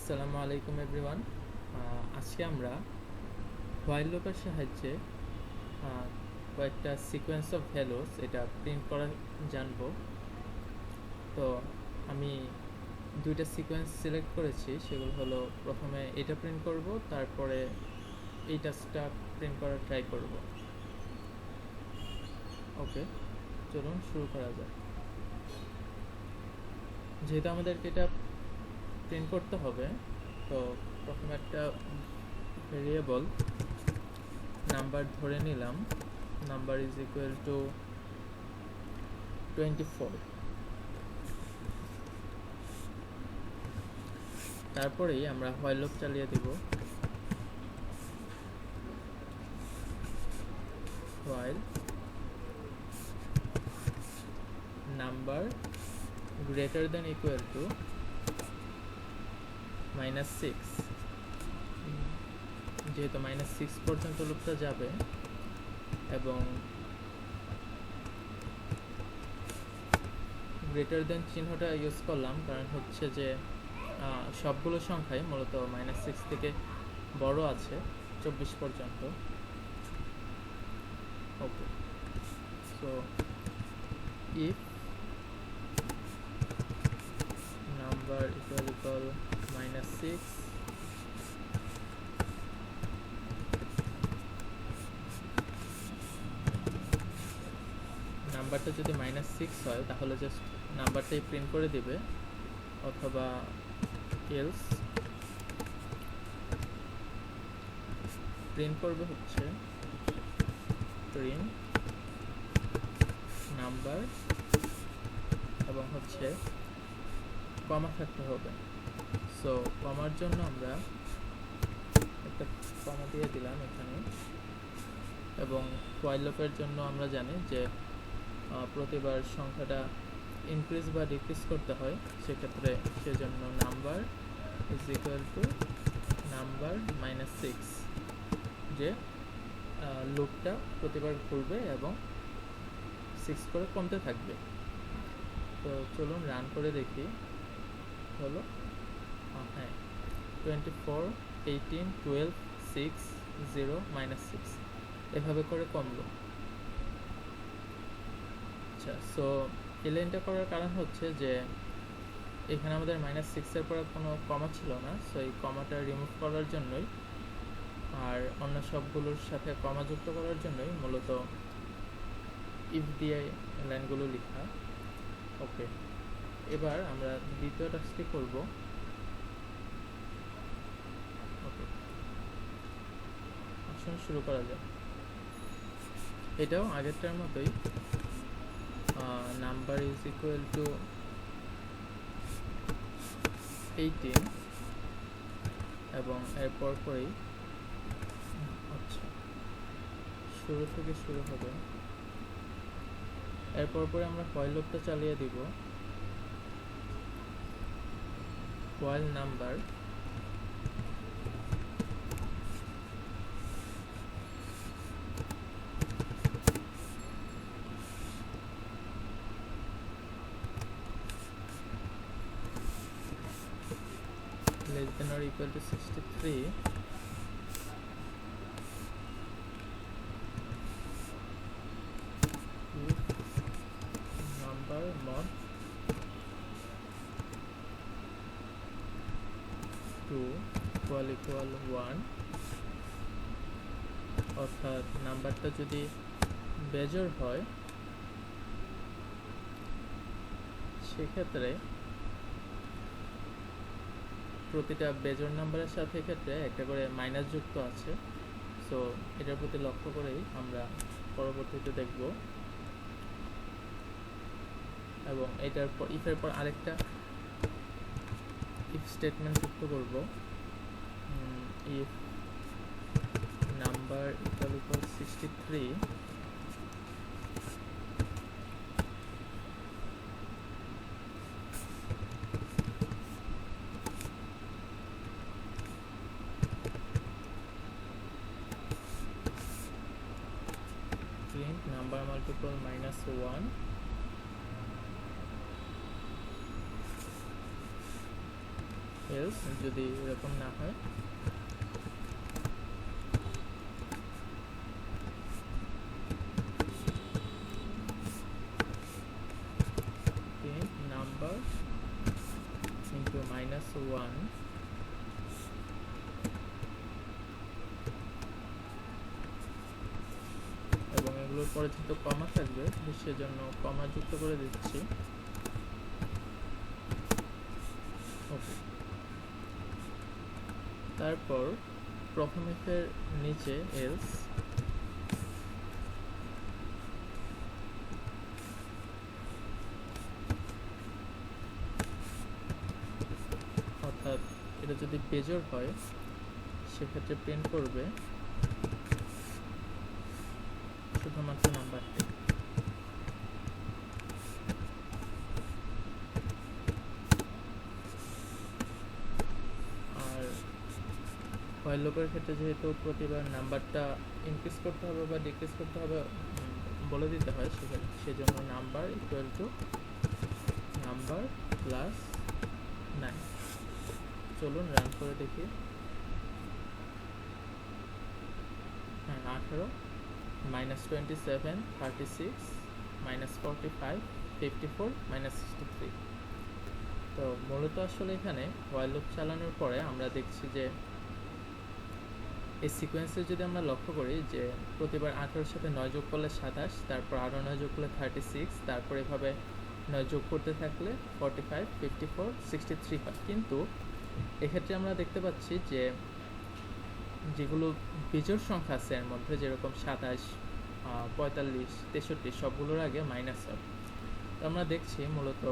আসসালামু আলাইকুম এভরিওয়ান। আজকে আমরা হোয়াইল লুপের সাহায্যে কয়েকটা সিকোয়েন্স অফ ভ্যালুস এটা প্রিন্ট করা জানবো। তো আমি দুইটা সিকোয়েন্স সিলেক্ট করেছি, সেগুলো হলো প্রথমে এটা প্রিন্ট করব, তারপরে এই টাস্কটা প্রিন্ট করার ট্রাই করব। ওকে, চলুন শুরু করা যাক। যেহেতু আমাদেরকে এটা প্রিন্ট করতে হবে, তো প্রথমে একটা ভেরিয়েবল নাম্বার ধরে নিলাম। Number is equal to 24। তারপরেই আমরা হোয়াইল লুপ চালিয়ে দিব। While number greater than equal to -6। যেহেতু -6 পর্যন্ত লুপটা যাবে এবং গ্রেটার দেন চিহ্নটা ইউজ করলাম কারণ হচ্ছে যে সবগুলো সংখ্যাই মূলত -6 থেকে বড় আছে 24 পর্যন্ত। ওকে, সো ইফ নাম্বার ইকুয়াল -6 নাম্বারটা যদি -6 হয় তাহলে জাস্ট নাম্বারটাই প্রিন্ট করে দিবে, অথবা এলস প্রিন্ট করবে হচ্ছে প্রিন্ট নাম্বার এবং হচ্ছে কমা থাকতে হবে। সো কমার জন্য আমরা একটা কমা দিয়ে দিলাম এখানে, এবং হোয়াইল লুপের জন্য আমরা জানি যে প্রতিবার সংখ্যাটা ইনক্রিজ বা ডিক্রিজ করতে হয়, সেক্ষেত্রে সেজন্য number is equal to number -6, যে লুপটা প্রতিবার ঘুরবে এবং 6 করে কমতে থাকবে। তো চলুন রান করে দেখি। হলো হ্যাঁ, 24, 18, 12, 6, 0, -6 এভাবে করে কমলো। আচ্ছা, সো এই লাইনটা করার কারণ হচ্ছে যে এখানে আমাদের -6-এর পরে কোনো কমা ছিল না, সো এই কমাটা রিমুভ করার জন্যই আর অন্য সবগুলোর সাথে কমা যুক্ত করার জন্যই মূলত ইফ দিয়ে লাইনগুলো লেখা। ওকে, এবার আমরা দ্বিতীয় টাস্কটি করব। ওকে, আসুন শুরু করা যাক। এটাও আগেরটার মতোই নাম্বার ইজ ইকুয়াল টু 18 এবং এরপর পরেই আচ্ছা শুরু থেকে শুরু হবে। এরপর পরে আমরা হোয়াইল লুপটা চালিয়ে দিব। While number less than or equal to 63 if number mod 2 equal 1, অর্থাৎ নাম্বারটা যদি বেজোড় হয় সেক্ষেত্রে প্রতিটা বেজোড় নাম্বারের সাথে ক্ষেত্রে একটা করে মাইনাস যুক্ত আছে। সো এটার প্রতি লক্ষ্য করেই আমরা পরবর্তীতে দেখব, এবং এটার পর ইফের পর আরেকটা ইফ স্টেটমেন্ট যুক্ত করব। If number equal 63 print number multiple -1 else যদি এরকম না হয় নাম্বার ইন্টু -1 এবং এগুলোর পরে যেহেতু কমা থাকবে সেজন্য কমা যুক্ত করে দিচ্ছি। ওকে, তারপর প্রথম ইফের নিচে এলস অর্থাৎ এটা যদি বেজোড় হয় সেক্ষেত্রে প্রিন্ট করবে শুধুমাত্র নাম্বারটি। আর হোয়াইল লুপের ক্ষেত্রে যেহেতু প্রতিবার নাম্বারটা ইনক্রিজ করতে হবে বা ডিক্রিজ করতে হবে বলে দিতে হয়, সেজন্য number equal to number plus 9। চলুন রান করে দেখি। হ্যাঁ, 18 -27 36 -45 54 -63। তো মূলত আসলে এখানে হোয়াইল লুপ চালানোর পরে আমরা দেখছি যে এই সিকোয়েন্সে যদি আমরা লক্ষ্য করি যে প্রতিবার 18-এর সাথে 9 যোগ করলে 27, তারপর আরও 9 যোগ করলে 36, তারপর এভাবে 9 যোগ করতে থাকলে 45 54 63 হয়। কিন্তু এক্ষেত্রে আমরা দেখতে পাচ্ছি যে যেগুলো বিজোড় সংখ্যা আছে এর মধ্যে, যেরকম 27 45 63 সবগুলোর আগে মাইনাস হয়। তো আমরা দেখছি মূলত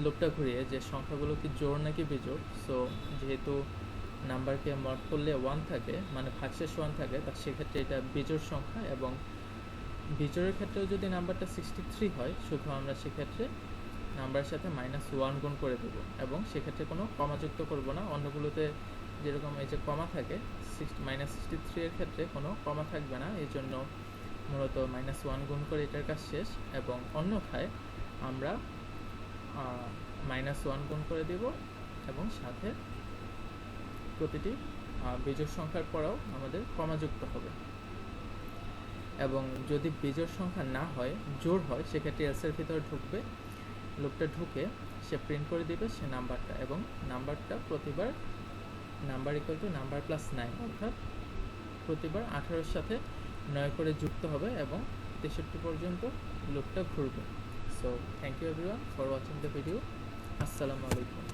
লুপটা ঘুরিয়ে যে সংখ্যাগুলো কি জোড় নাকি বিজোড়। সো যেহেতু নাম্বারকে মড করলে 1 থাকে, মানে ভাগশেষ 1 থাকে, তা সেক্ষেত্রে এটা বিজোড় সংখ্যা। এবং বিজোড়ের ক্ষেত্রেও যদি নাম্বারটা 63 হয়, শুধু আমরা সেক্ষেত্রে নাম্বারের সাথে -1 গুণ করে দেব এবং সেক্ষেত্রে কোনো কমা যুক্ত করব না। অন্যগুলোতে যেরকম এই যে কমা থাকে, -63 এর ক্ষেত্রে কোনো কমা থাকবে না, এই জন্য মূলত -1 গুণ করে এটার কাজ শেষ। এবং অন্যথায় আমরা -1 গুণ করে দিব এবং সাথে প্রতিটি বিজোড় সংখ্যার পরেও আমাদের কমা যুক্ত হবে। এবং যদি বিজোড় সংখ্যা না হয়, জোড় হয়, সেক্ষেত্রে এলসের ভিতরে ঢুকবে, লুপটা ঢুকে সে প্রিন্ট করে দিবে সে নাম্বারটা, এবং নাম্বারটা প্রতিবার number equal to number plus 9, অর্থাৎ প্রতিবার 18-এর সাথে 9 করে যুক্ত হবে এবং 63 পর্যন্ত লুপটা ঘুরবে। So thank you everyone for watching the video. আসসালামু আলাইকুম।